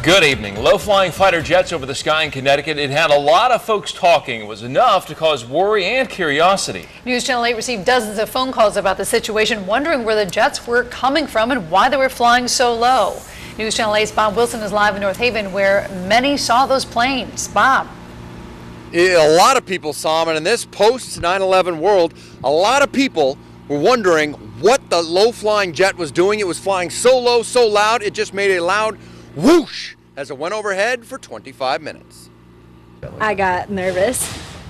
Good evening. Low-flying fighter jets over the sky in Connecticut. It had a lot of folks talking. It was enough to cause worry and curiosity. News Channel 8 received dozens of phone calls about the situation, wondering where the jets were coming from and why they were flying so low. News Channel 8's Bob Wilson is live in North Haven, where many saw those planes. Bob. A lot of people saw them, and in this post-9/11 world, a lot of people were wondering what the low-flying jet was doing. It was flying so low, so loud, it just made a loud whoosh as it went overhead for 25 minutes. I got nervous,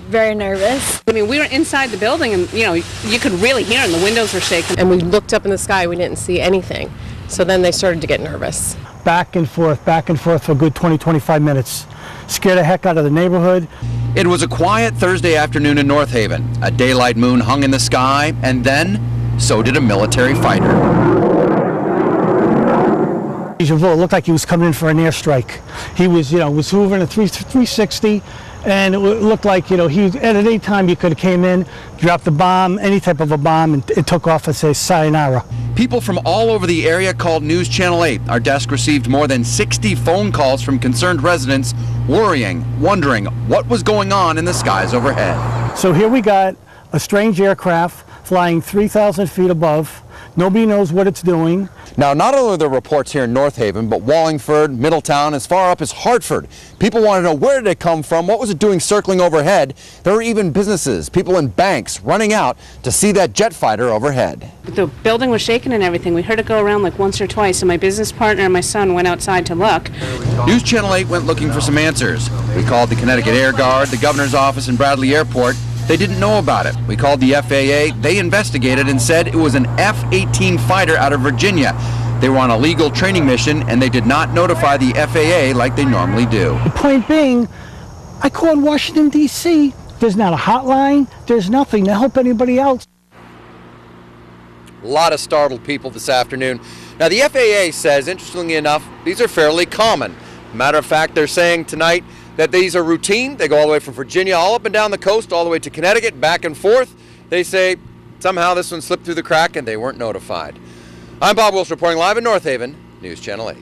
very nervous. I mean, we were inside the building and, you could really hear and the windows were shaking. And we looked up in the sky, we didn't see anything. So then they started to get nervous. Back and forth for a good 20-25 minutes. Scared the heck out of the neighborhood. It was a quiet Thursday afternoon in North Haven. A daylight moon hung in the sky, and then so did a military fighter. It looked like he was coming in for an airstrike. He was, was moving at 360, and it looked like, he at any time he could have came in, dropped a bomb, any type of a bomb, and it took off and say sayonara. People from all over the area called News Channel 8. Our desk received more than 60 phone calls from concerned residents, worrying, wondering what was going on in the skies overhead. So here we got a strange aircraft flying 3,000 feet above. Nobody knows what it's doing. Now, not only are there reports here in North Haven, but Wallingford, Middletown, as far up as Hartford. People want to know, where did it come from? What was it doing circling overhead? There were even businesses, people in banks running out to see that jet fighter overhead. The building was shaking and everything. We heard it go around like once or twice, and my business partner and my son went outside to look. News Channel 8 went looking for some answers. We called the Connecticut Air Guard, the governor's office in Bradley Airport. They didn't know about it. We called the FAA. They investigated and said it was an F-18 fighter out of Virginia. They were on a legal training mission, and they did not notify the FAA like they normally do. The point being, I called Washington, D.C. There's not a hotline. There's nothing to help anybody else. A lot of startled people this afternoon. Now, the FAA says, interestingly enough, these are fairly common. Matter of fact, they're saying tonight that these are routine. They go all the way from Virginia, all up and down the coast, all the way to Connecticut, back and forth. They say somehow this one slipped through the crack and they weren't notified. I'm Bob Wilson reporting live in North Haven, News Channel 8.